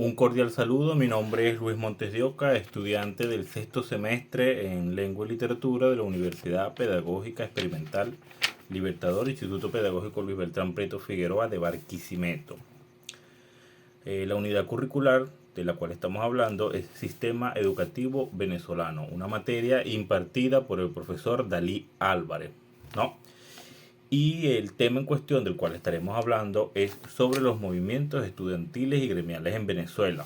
Un cordial saludo, mi nombre es Luis Montes de Oca, estudiante del sexto semestre en Lengua y Literatura de la Universidad Pedagógica Experimental Libertador, Instituto Pedagógico Luis Beltrán Preto Figueroa de Barquisimeto. La unidad curricular de la cual estamos hablando es Sistema Educativo Venezolano, una materia impartida por el profesor Dalí Álvarez, ¿no? Y el tema en cuestión del cual estaremos hablando es sobre los movimientos estudiantiles y gremiales en Venezuela.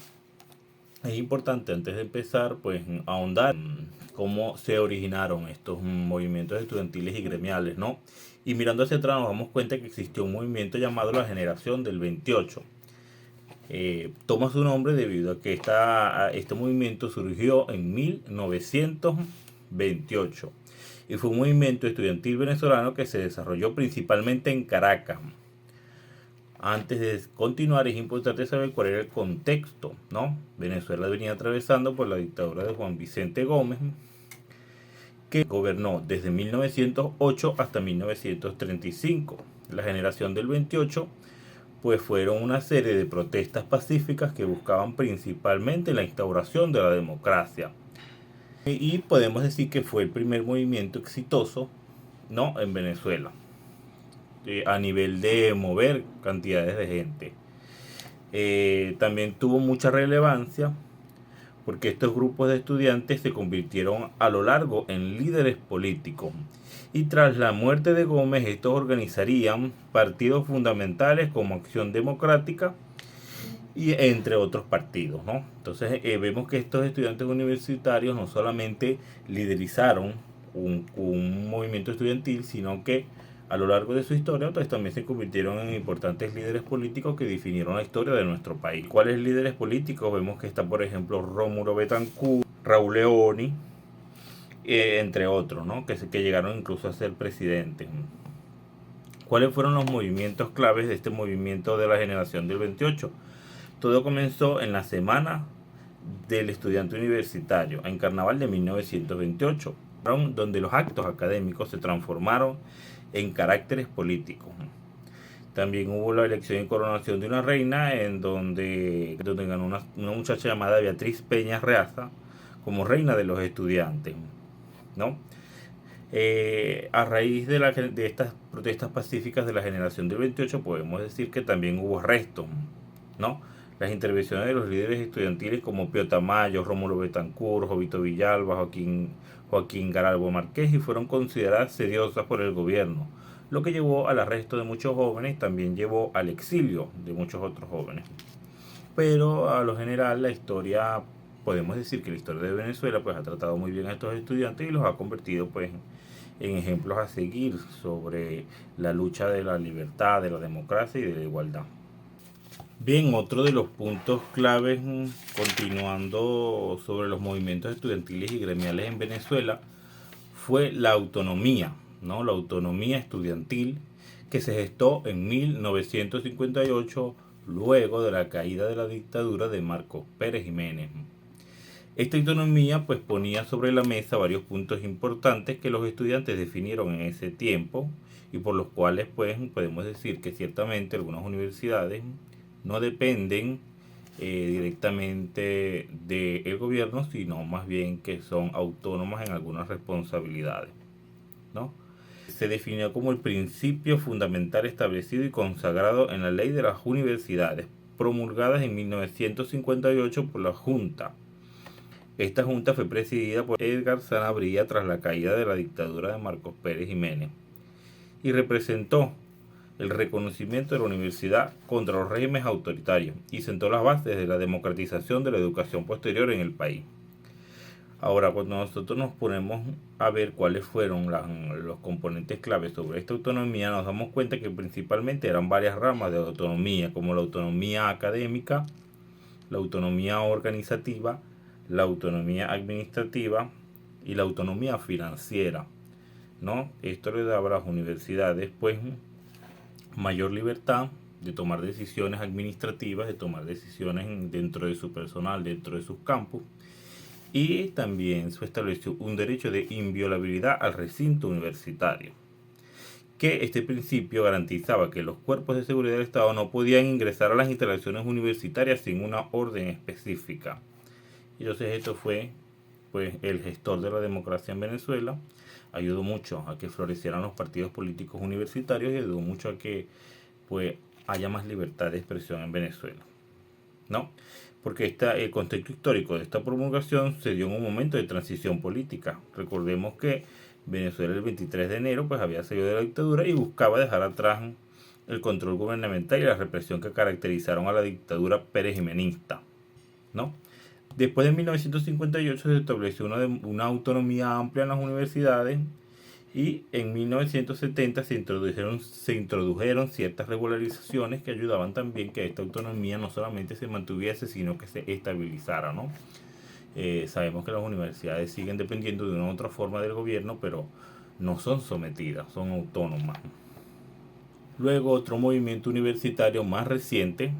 Es importante antes de empezar pues ahondar en cómo se originaron estos movimientos estudiantiles y gremiales, ¿no? Y mirando hacia atrás nos damos cuenta que existió un movimiento llamado la Generación del 28. Toma su nombre debido a que este movimiento surgió en 1928 y fue un movimiento estudiantil venezolano que se desarrolló principalmente en Caracas. Antes de continuar es importante saber cuál era el contexto, ¿no? Venezuela venía atravesando por la dictadura de Juan Vicente Gómez, que gobernó desde 1908 hasta 1935. La generación del 28 pues fueron una serie de protestas pacíficas que buscaban principalmente la instauración de la democracia. Y podemos decir que fue el primer movimiento exitoso, ¿no?, en Venezuela, a nivel de mover cantidades de gente. También tuvo mucha relevancia porque estos grupos de estudiantes se convirtieron a lo largo en líderes políticos. Y tras la muerte de Gómez, estos organizarían partidos fundamentales como Acción Democrática y entre otros partidos, ¿no? Entonces vemos que estos estudiantes universitarios no solamente liderizaron un movimiento estudiantil, sino que a lo largo de su historia pues también se convirtieron en importantes líderes políticos que definieron la historia de nuestro país. ¿Cuáles líderes políticos? Vemos que está, por ejemplo, Rómulo Betancourt, Raúl Leoni, entre otros, ¿no?, que llegaron incluso a ser presidentes. ¿Cuáles fueron los movimientos claves de este movimiento de la generación del 28? Todo comenzó en la Semana del Estudiante Universitario, en Carnaval de 1928, donde los actos académicos se transformaron en caracteres políticos. También hubo la elección y coronación de una reina, en donde ganó una muchacha llamada Beatriz Peña Reaza como reina de los estudiantes, ¿no? A raíz de estas protestas pacíficas de la generación del 28 podemos decir que también hubo arrestos, ¿no? Las intervenciones de los líderes estudiantiles como Pío Tamayo, Rómulo Betancourt, Jovito Villalba, Joaquín Garalbo Marqués y fueron consideradas seriosas por el gobierno, lo que llevó al arresto de muchos jóvenes, también llevó al exilio de muchos otros jóvenes. Pero a lo general la historia, podemos decir que la historia de Venezuela pues ha tratado muy bien a estos estudiantes y los ha convertido pues en ejemplos a seguir sobre la lucha de la libertad, de la democracia y de la igualdad. Bien, otro de los puntos claves, continuando sobre los movimientos estudiantiles y gremiales en Venezuela, fue la autonomía, ¿no? La autonomía estudiantil que se gestó en 1958 luego de la caída de la dictadura de Marcos Pérez Jiménez. Esta autonomía pues ponía sobre la mesa varios puntos importantes que los estudiantes definieron en ese tiempo y por los cuales pues podemos decir que ciertamente algunas universidades no dependen directamente del gobierno, sino más bien que son autónomas en algunas responsabilidades, ¿no? Se definió como el principio fundamental establecido y consagrado en la Ley de las Universidades, promulgadas en 1958 por la Junta. Esta junta fue presidida por Edgar Sanabria tras la caída de la dictadura de Marcos Pérez Jiménez y representó el reconocimiento de la universidad contra los regímenes autoritarios y sentó las bases de la democratización de la educación posterior en el país. Ahora, cuando nosotros nos ponemos a ver cuáles fueron los componentes claves sobre esta autonomía, nos damos cuenta que principalmente eran varias ramas de autonomía, como la autonomía académica, la autonomía organizativa, la autonomía administrativa y la autonomía financiera, ¿no? Esto le daba a las universidades pues mayor libertad de tomar decisiones administrativas, de tomar decisiones dentro de su personal, dentro de sus campus, y también se estableció un derecho de inviolabilidad al recinto universitario, que este principio garantizaba que los cuerpos de seguridad del Estado no podían ingresar a las instalaciones universitarias sin una orden específica. Entonces esto fue pues el gestor de la democracia en Venezuela, ayudó mucho a que florecieran los partidos políticos universitarios y ayudó mucho a que pues haya más libertad de expresión en Venezuela, ¿no? Porque el contexto histórico de esta promulgación se dio en un momento de transición política. Recordemos que Venezuela el 23 de enero pues había salido de la dictadura y buscaba dejar atrás el control gubernamental y la represión que caracterizaron a la dictadura perejimenista, ¿no? Después de 1958 se estableció una autonomía amplia en las universidades y en 1970 se introdujeron ciertas regularizaciones que ayudaban también que esta autonomía no solamente se mantuviese, sino que se estabilizara, ¿no? Sabemos que las universidades siguen dependiendo de una u otra forma del gobierno, pero no son sometidas, son autónomas. Luego, otro movimiento universitario más reciente,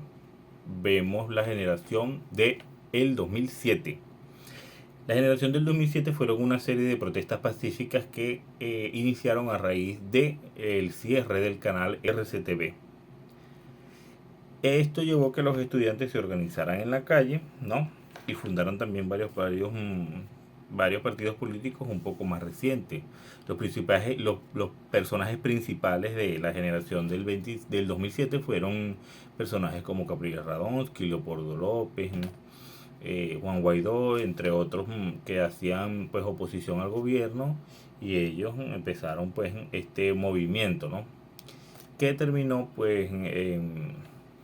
vemos la generación del 2007. La generación del 2007 fueron una serie de protestas pacíficas que iniciaron a raíz del cierre del canal RCTV. Esto llevó a que los estudiantes se organizaran en la calle, ¿no? Y fundaron también varios partidos políticos un poco más recientes. Los personajes principales de la generación del 2007 fueron personajes como Capriles Radonsky, Leopoldo López, Juan Guaidó, entre otros, que hacían pues oposición al gobierno, y ellos empezaron pues este movimiento, ¿no? Que terminó pues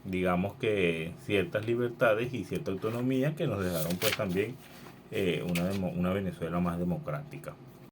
digamos que ciertas libertades y cierta autonomía que nos dejaron pues también una Venezuela más democrática.